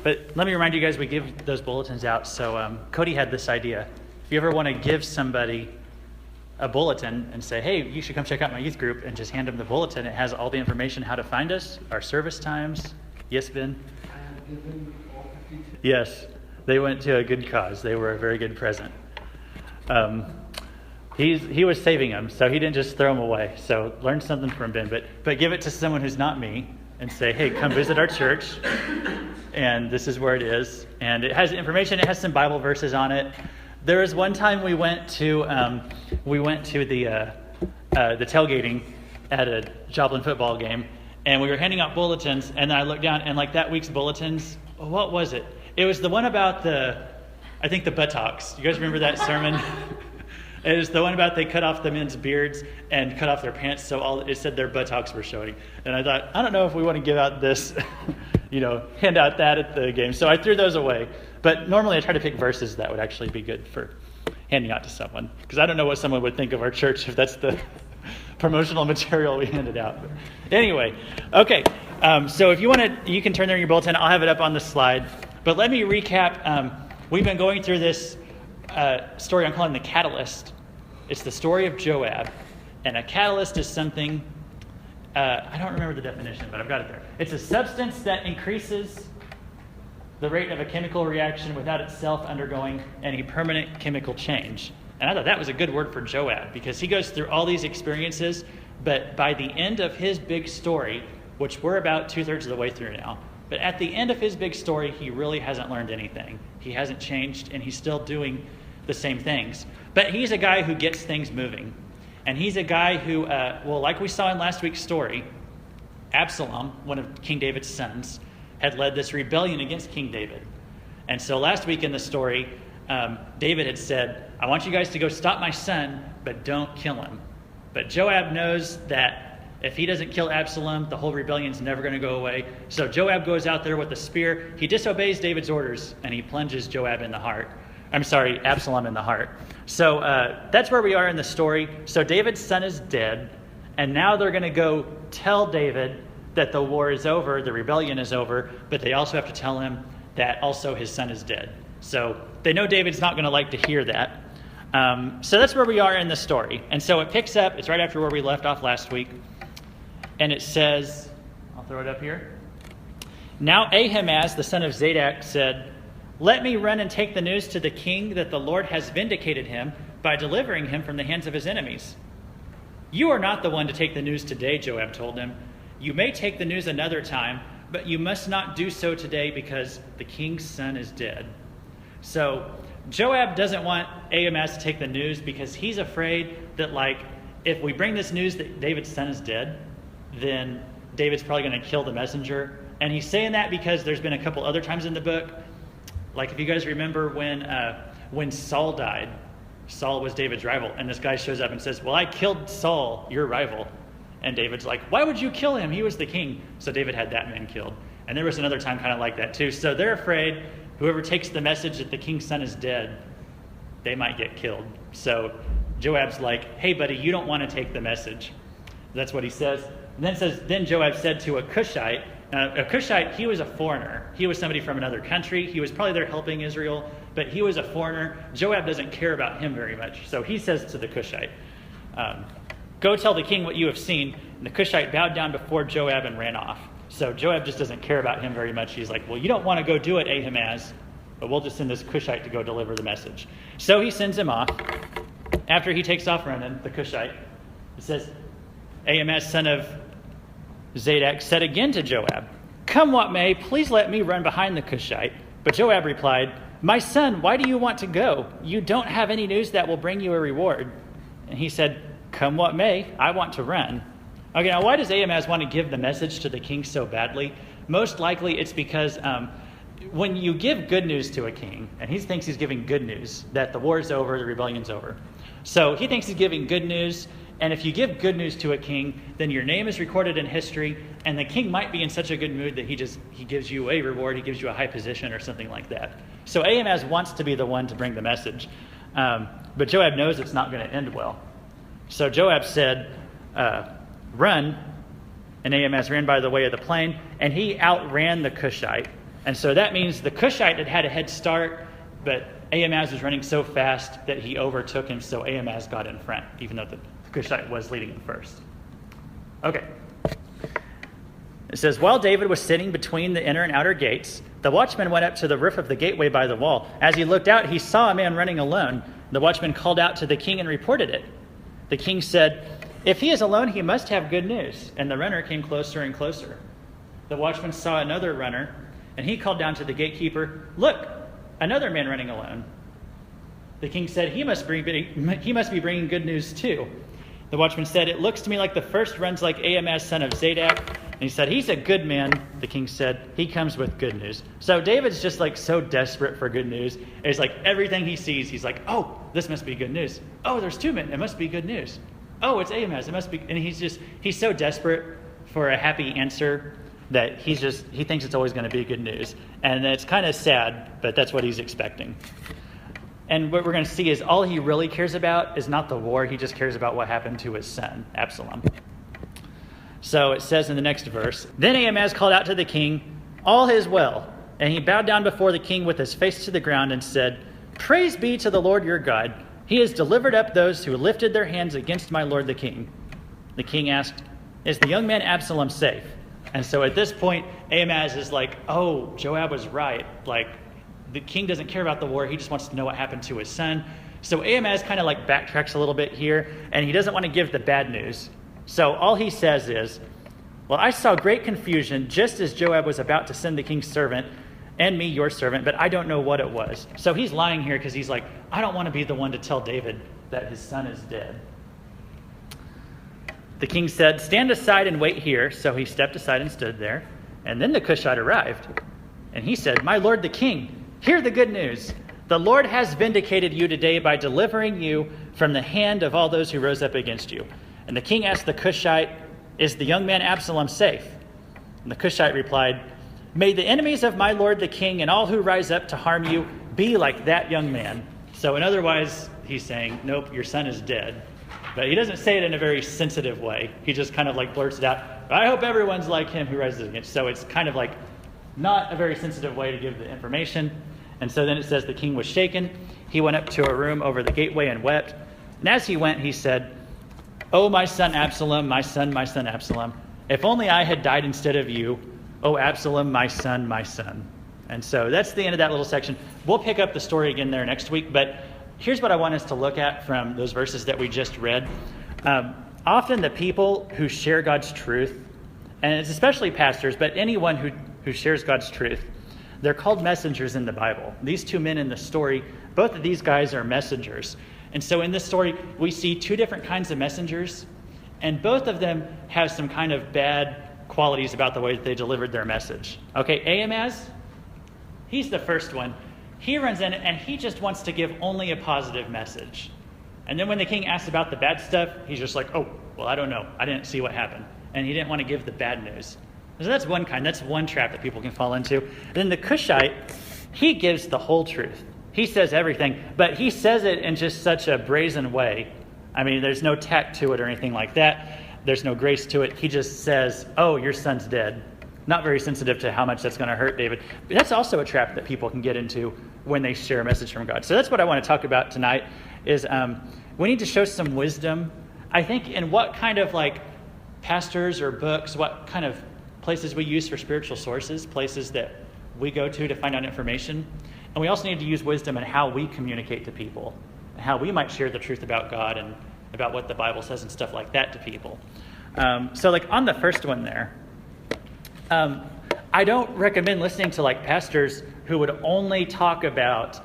But let me remind you guys, we give those bulletins out. So Cody had this idea. If you ever want to give somebody a bulletin and say, hey, you should come check out my youth group, and just hand them the bulletin, it has all the information how to find us, our service times. Yes, Ben? I have given all 50 tips. Yes, they went to a good cause. They were a very good present. He was saving them, so he didn't just throw them away. So learn something from Ben, but give it to someone who's not me and say, hey, come visit our church, and this is where it is. And it has information. It has some Bible verses on it. There was one time we went to the tailgating at a Joplin football game, and we were handing out bulletins, and then I looked down, and like that week's bulletins, what was it? It was the one about the buttocks. You guys remember that sermon? It was the one about they cut off the men's beards and cut off their pants, so it said their buttocks were showing. And I thought, I don't know if we want to give out this, hand out that at the game. So I threw those away. But normally I try to pick verses that would actually be good for handing out to someone, because I don't know what someone would think of our church if that's the promotional material we handed out. But anyway, okay. So if you want to, you can turn there in your bulletin. I'll have it up on the slide. But let me recap. We've been going through this story I'm calling the catalyst. It's the story of Joab. And a catalyst is something, I don't remember the definition, but I've got it there. It's a substance that increases the rate of a chemical reaction without itself undergoing any permanent chemical change. And I thought that was a good word for Joab, because he goes through all these experiences, but by the end of his big story, which we're about 2/3 of the way through now, but at the end of his big story, he really hasn't learned anything. He hasn't changed, and he's still doing the same things. But he's a guy who gets things moving. And he's a guy who, like we saw in last week's story, Absalom, one of King David's sons, had led this rebellion against King David. And so last week in the story, David had said, I want you guys to go stop my son, but don't kill him. But Joab knows that if he doesn't kill Absalom, the whole rebellion's never going to go away. So Joab goes out there with a spear. He disobeys David's orders, and he plunges Absalom in the heart. So that's where we are in the story. So David's son is dead, and now they're going to go tell David that the war is over, the rebellion is over, but they also have to tell him that also his son is dead. So they know David's not going to like to hear that. So that's where we are in the story. And so it picks up, it's right after where we left off last week, and it says, I'll throw it up here. Now Ahimaaz, the son of Zadok, said, let me run and take the news to the king that the Lord has vindicated him by delivering him from the hands of his enemies. You are not the one to take the news today, Joab told him. You may take the news another time, but you must not do so today because the king's son is dead. So Joab doesn't want Ahimaaz to take the news because he's afraid that, if we bring this news that David's son is dead, then David's probably going to kill the messenger. And he's saying that because there's been a couple other times in the book. Like if you guys remember when Saul died, Saul was David's rival. And this guy shows up and says, well, I killed Saul, your rival. And David's like, why would you kill him? He was the king. So David had that man killed. And there was another time kind of like that too. So they're afraid whoever takes the message that the king's son is dead, they might get killed. So Joab's like, hey, buddy, you don't want to take the message. That's what he says. And then it says, then Joab said to a Cushite. Now, a Cushite, he was a foreigner. He was somebody from another country. He was probably there helping Israel, but he was a foreigner. Joab doesn't care about him very much. So he says to the Cushite, go tell the king what you have seen. And the Cushite bowed down before Joab and ran off. So Joab just doesn't care about him very much. He's like, well, you don't want to go do it, Ahimaaz, but we'll just send this Cushite to go deliver the message. So he sends him off. After he takes off running, the Cushite, it says, Ahimaaz, son of Zadok, said again to Joab, come what may, please let me run behind the Cushite. But Joab replied, my son, why do you want to go? You don't have any news that will bring you a reward. And he said, come what may, I want to run. Okay, now why does Ahimaaz want to give the message to the king so badly? Most likely it's because when you give good news to a king, and he thinks he's giving good news, that the war's over, the rebellion's over. So he thinks he's giving good news, and if you give good news to a king, then your name is recorded in history, and the king might be in such a good mood that he gives you a reward, he gives you a high position or something like that. So Ahimaaz wants to be the one to bring the message, but Joab knows it's not going to end well. So Joab said, run, and Ahimaaz ran by the way of the plain, and he outran the Cushite. And so that means the Cushite had a head start, but Ahimaaz was running so fast that he overtook him, so Ahimaaz got in front, even though the Cushite was leading him first. Okay. It says, while David was sitting between the inner and outer gates, the watchman went up to the roof of the gateway by the wall. As he looked out, he saw a man running alone. The watchman called out to the king and reported it. The king said, if he is alone, he must have good news. And the runner came closer and closer. The watchman saw another runner, and he called down to the gatekeeper, look, another man running alone. The king said, he must be bringing good news too. The watchman said, it looks to me like the first runs like Ahimaaz, son of Zadok. And he said, he's a good man. The king said, he comes with good news. So David's just like so desperate for good news. It's like everything he sees, he's like, oh, this must be good news. Oh, there's two men. It must be good news. Oh, it's Ahimaaz. It must be. And he's so desperate for a happy answer that he thinks it's always going to be good news. And it's kind of sad, but that's what he's expecting. And what we're going to see is all he really cares about is not the war. He just cares about what happened to his son, Absalom. So it says in the next verse, then Ahimaaz called out to the king, all is well. And he bowed down before the king with his face to the ground and said, praise be to the Lord your God. He has delivered up those who lifted their hands against my lord the king. The king asked, is the young man Absalom safe? And so at this point, Ahimaaz is like, oh, Joab was right. Like, the king doesn't care about the war. He just wants to know what happened to his son. So Ahimaaz kind of like backtracks a little bit here, and he doesn't want to give the bad news. So all he says is, well, I saw great confusion just as Joab was about to send the king's servant and me, your servant, but I don't know what it was. So he's lying here because he's like, I don't want to be the one to tell David that his son is dead. The king said, stand aside and wait here. So he stepped aside and stood there. And then the Cushite arrived. And he said, my lord the king, hear the good news. The Lord has vindicated you today by delivering you from the hand of all those who rose up against you. And the king asked the Cushite, is the young man Absalom safe? And the Cushite replied, may the enemies of my lord the king and all who rise up to harm you be like that young man. So in otherwise, he's saying, nope, your son is dead. But he doesn't say it in a very sensitive way. He just kind of like blurts it out. I hope everyone's like him who rises against. So it's kind of like not a very sensitive way to give the information. And so then it says the king was shaken. He went up to a room over the gateway and wept. And as he went, he said, oh, my son Absalom, my son Absalom. If only I had died instead of you. Oh, Absalom, my son, my son. And so that's the end of that little section. We'll pick up the story again there next week. But here's what I want us to look at from those verses that we just read. Often the people who share God's truth, and it's especially pastors, but anyone who shares God's truth, they're called messengers in the Bible. These two men in the story, both of these guys are messengers. And so in this story, we see two different kinds of messengers, and both of them have some kind of bad qualities about the way that they delivered their message. Okay, Ahimaaz, he's the first one. He runs in and he just wants to give only a positive message. And then when the king asks about the bad stuff, he's just like, oh, well, I don't know. I didn't see what happened. And he didn't want to give the bad news. So that's one kind. That's one trap that people can fall into. Then the Cushite, he gives the whole truth. He says everything, but he says it in just such a brazen way. I mean, there's no tact to it or anything like that. There's no grace to it. He just says, oh, your son's dead. Not very sensitive to how much that's going to hurt David. But that's also a trap that people can get into when they share a message from God. So that's what I want to talk about tonight is we need to show some wisdom, I think, in what kind of like pastors or books, what kind of places we use for spiritual sources, places that we go to find out information. And we also need to use wisdom in how we communicate to people, and how we might share the truth about God and about what the Bible says and stuff like that to people. So like on the first one there, I don't recommend listening to like pastors who would only talk about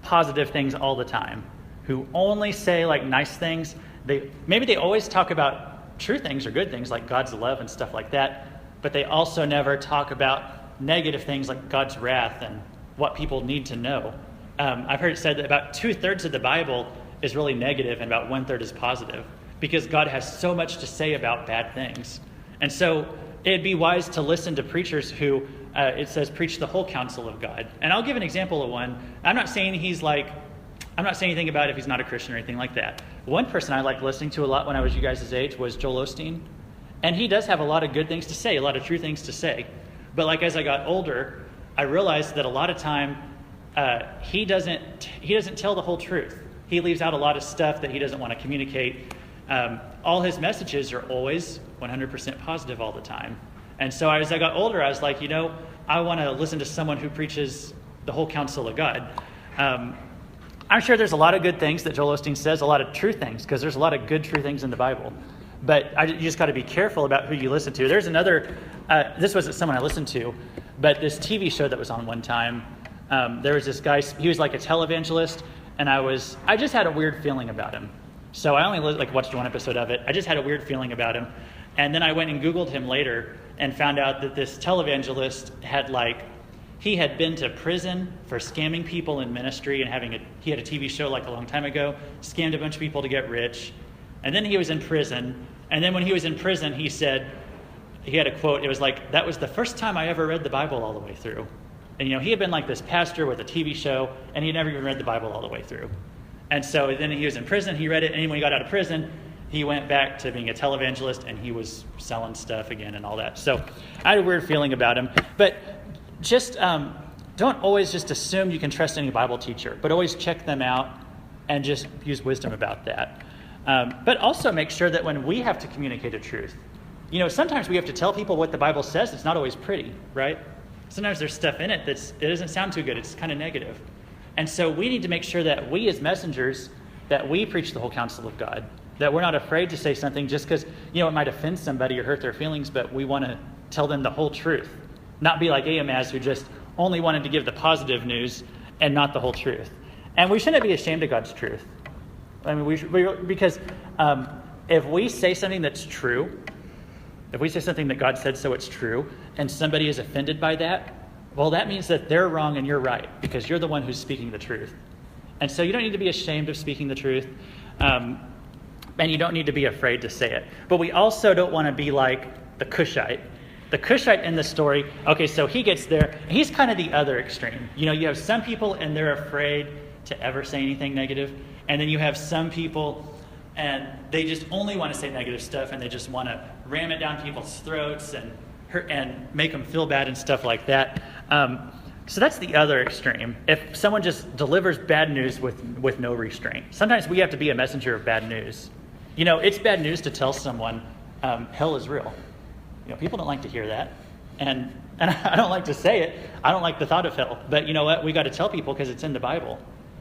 positive things all the time, who only say like nice things. Maybe they always talk about true things or good things like God's love and stuff like that, but they also never talk about negative things like God's wrath and what people need to know. I've heard it said that about 2/3 of the Bible is really negative and about 1/3 is positive because God has so much to say about bad things. And so it'd be wise to listen to preachers who, it says, preach the whole counsel of God. And I'll give an example of one. I'm not saying anything about if he's not a Christian or anything like that. One person I liked listening to a lot when I was you guys' age was Joel Osteen. And he does have a lot of good things to say, a lot of true things to say. But like as I got older, I realized that a lot of time he doesn't tell the whole truth. He leaves out a lot of stuff that he doesn't want to communicate. All his messages are always 100% positive all the time. And so as I got older, I was like, I want to listen to someone who preaches the whole counsel of God. I'm sure there's a lot of good things that Joel Osteen says, a lot of true things, because there's a lot of good true things in the Bible. But you just got to be careful about who you listen to. There's another, this wasn't someone I listened to, but this TV show that was on one time, there was this guy, he was like a televangelist, and I just had a weird feeling about him. So I only watched one episode of it. I just had a weird feeling about him. And then I went and Googled him later and found out that this televangelist he had been to prison for scamming people in ministry and he had a TV show a long time ago, scammed a bunch of people to get rich. And then he was in prison. And then when he was in prison, he said, he had a quote, it was that was the first time I ever read the Bible all the way through. And he had been this pastor with a TV show, and he never even read the Bible all the way through. And so then he was in prison, he read it, and when he got out of prison, he went back to being a televangelist, and he was selling stuff again and all that. So I had a weird feeling about him. But just don't always just assume you can trust any Bible teacher, but always check them out and just use wisdom about that. But also make sure that when we have to communicate a truth, sometimes we have to tell people what the Bible says. It's not always pretty, right? Sometimes there's stuff in it it doesn't sound too good. It's kind of negative. And so we need to make sure that we as messengers, that we preach the whole counsel of God, that we're not afraid to say something just because, it might offend somebody or hurt their feelings, but we want to tell them the whole truth. Not be like Ahaz, who just only wanted to give the positive news and not the whole truth. And we shouldn't be ashamed of God's truth. I mean, because if we say something that's true, if we say something that God said so it's true, and somebody is offended by that, well, that means that they're wrong and you're right, because you're the one who's speaking the truth. And so you don't need to be ashamed of speaking the truth, and you don't need to be afraid to say it. But we also don't want to be like the Cushite. The Cushite in the story, okay, so he gets there. He's kind of the other extreme. You have some people and they're afraid to ever say anything negative. And then you have some people and they just only want to say negative stuff and they just want to ram it down people's throats and make them feel bad and stuff like that. So that's the other extreme. If someone just delivers bad news with no restraint. Sometimes we have to be a messenger of bad news. It's bad news to tell someone hell is real. People don't like to hear that. And I don't like to say it. I don't like the thought of hell. But you know what? We got to tell people, because it's in the Bible,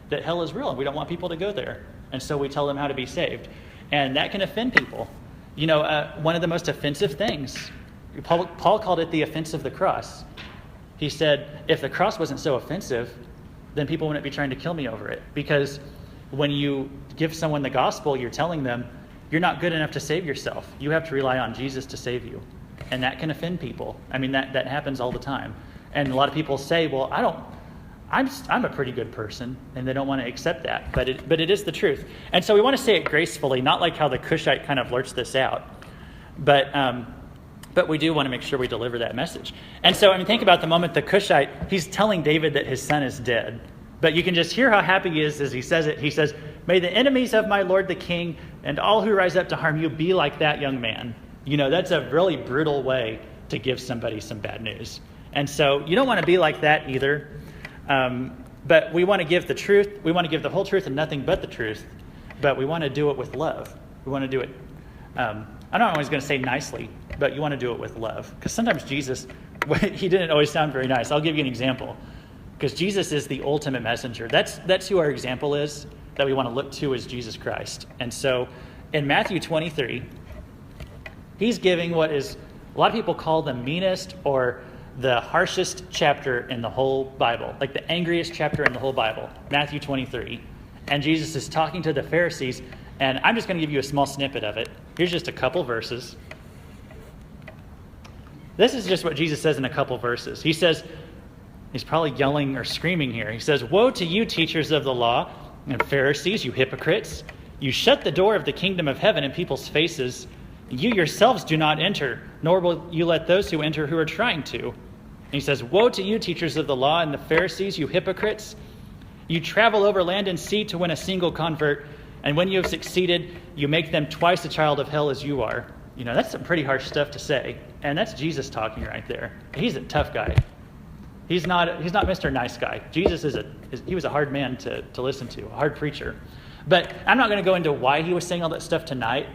that hell is real and we don't want people to go there. And so we tell them how to be saved. And that can offend people. One of the most offensive things, Paul called it the offense of the cross. He said, if the cross wasn't so offensive, then people wouldn't be trying to kill me over it. Because when you give someone the gospel, you're telling them, you're not good enough to save yourself. You have to rely on Jesus to save you. And that can offend people. I mean, that happens all the time. And a lot of people say, well, I'm a pretty good person, and they don't want to accept that. But it is the truth. And so we want to say it gracefully, not like how the Cushite kind of blurts this out. But we do want to make sure we deliver that message. And so, think about the moment the Cushite, he's telling David that his son is dead. But you can just hear how happy he is as he says it. He says, may the enemies of my Lord the King and all who rise up to harm you be like that young man. That's a really brutal way to give somebody some bad news. And so you don't want to be like that either. But we want to give the truth. We want to give the whole truth and nothing but the truth. But we want to do it with love. We want to do it, I don't always going to say nicely, but you want to do it with love. Because sometimes Jesus, he didn't always sound very nice. I'll give you an example. Because Jesus is the ultimate messenger. That's who our example is, that we want to look to, as Jesus Christ. And so in Matthew 23, he's giving what is, a lot of people call the meanest or the harshest chapter in the whole Bible, like the angriest chapter in the whole Bible, Matthew 23. And Jesus is talking to the Pharisees, and I'm just going to give you a small snippet of it. Here's just a couple verses. This is just what Jesus says in a couple verses. He says, he's probably yelling or screaming here. He says, woe to you, teachers of the law and Pharisees, you hypocrites. You shut the door of the kingdom of heaven in people's faces. You yourselves do not enter, nor will you let those who enter who are trying to. And he says, woe to you, teachers of the law and the Pharisees, you hypocrites. You travel over land and sea to win a single convert, and when you have succeeded, you make them twice a child of hell as you are. That's some pretty harsh stuff to say. And that's Jesus talking right there. He's a tough guy. He's not Mr. Nice Guy. Jesus he was a hard man to listen to, a hard preacher. But I'm not going to go into why he was saying all that stuff tonight.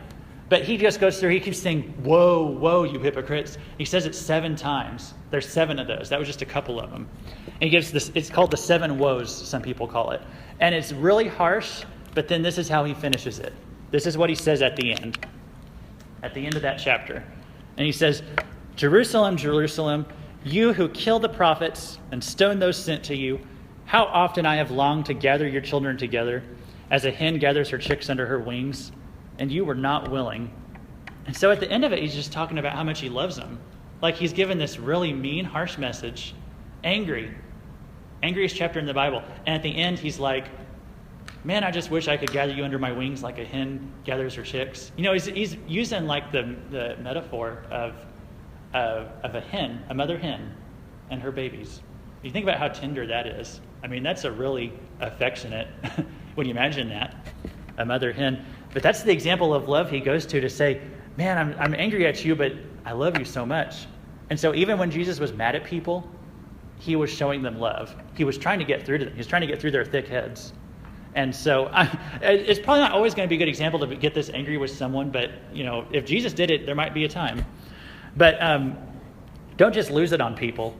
But he just goes through, he keeps saying, "Woe, woe, you hypocrites." He says it 7 times. There's 7 of those. That was just a couple of them. And he gives this, it's called the 7 woes, some people call it. And it's really harsh, but then this is how he finishes it. This is what he says at the end of that chapter. And he says, "Jerusalem, Jerusalem, you who kill the prophets and stone those sent to you, how often I have longed to gather your children together, as a hen gathers her chicks under her wings, and you were not willing." And so at the end of it, he's just talking about how much he loves them. Like he's given this really mean, harsh message, angriest chapter in the Bible. And at the end, he's like, "Man, I just wish I could gather you under my wings like a hen gathers her chicks." You know, he's using like the metaphor of a hen, a mother hen, and her babies. You think about how tender that is. I mean, that's a really affectionate, when you imagine that, a mother hen. But that's the example of love he goes to say, "Man, I'm angry at you, but I love you so much." And so even when Jesus was mad at people, he was showing them love. He was trying to get through to them. He was trying to get through their thick heads. And so it's probably not always going to be a good example to get this angry with someone, but you know, if Jesus did it, there might be a time. But don't just lose it on people.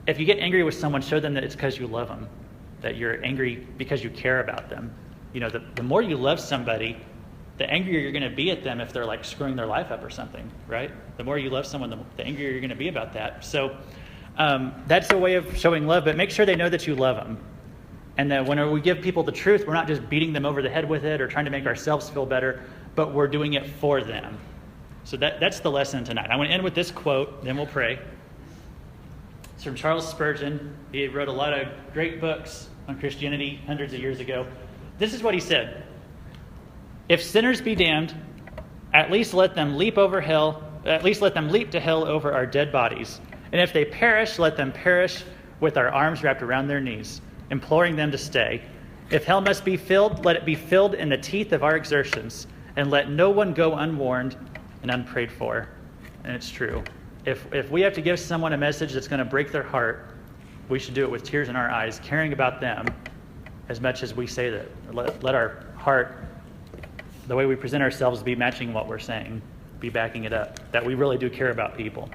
If you get angry with someone, show them that it's because you love them, that you're angry because you care about them. You know, the more you love somebody, the angrier you're going to be at them if they're like screwing their life up or something, right? The more you love someone, the angrier you're going to be about that. So that's a way of showing love, but make sure they know that you love them. And that when we give people the truth, we're not just beating them over the head with it or trying to make ourselves feel better, but we're doing it for them. So that's the lesson tonight. I want to end with this quote, then we'll pray. It's from Charles Spurgeon. He wrote a lot of great books on Christianity hundreds of years ago. This is what he said: "If sinners be damned, at least let them leap over hell. At least let them leap to hell over our dead bodies. And if they perish, let them perish with our arms wrapped around their knees, imploring them to stay. If hell must be filled, let it be filled in the teeth of our exertions, and let no one go unwarned and unprayed for." And it's true. If we have to give someone a message that's going to break their heart, we should do it with tears in our eyes, caring about them as much as we say that. Let our heart, the way we present ourselves, be matching what we're saying, be backing it up, that we really do care about people.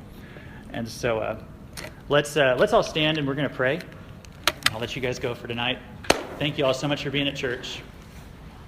And so let's all stand and we're going to pray. I'll let you guys go for tonight. Thank you all so much for being at church.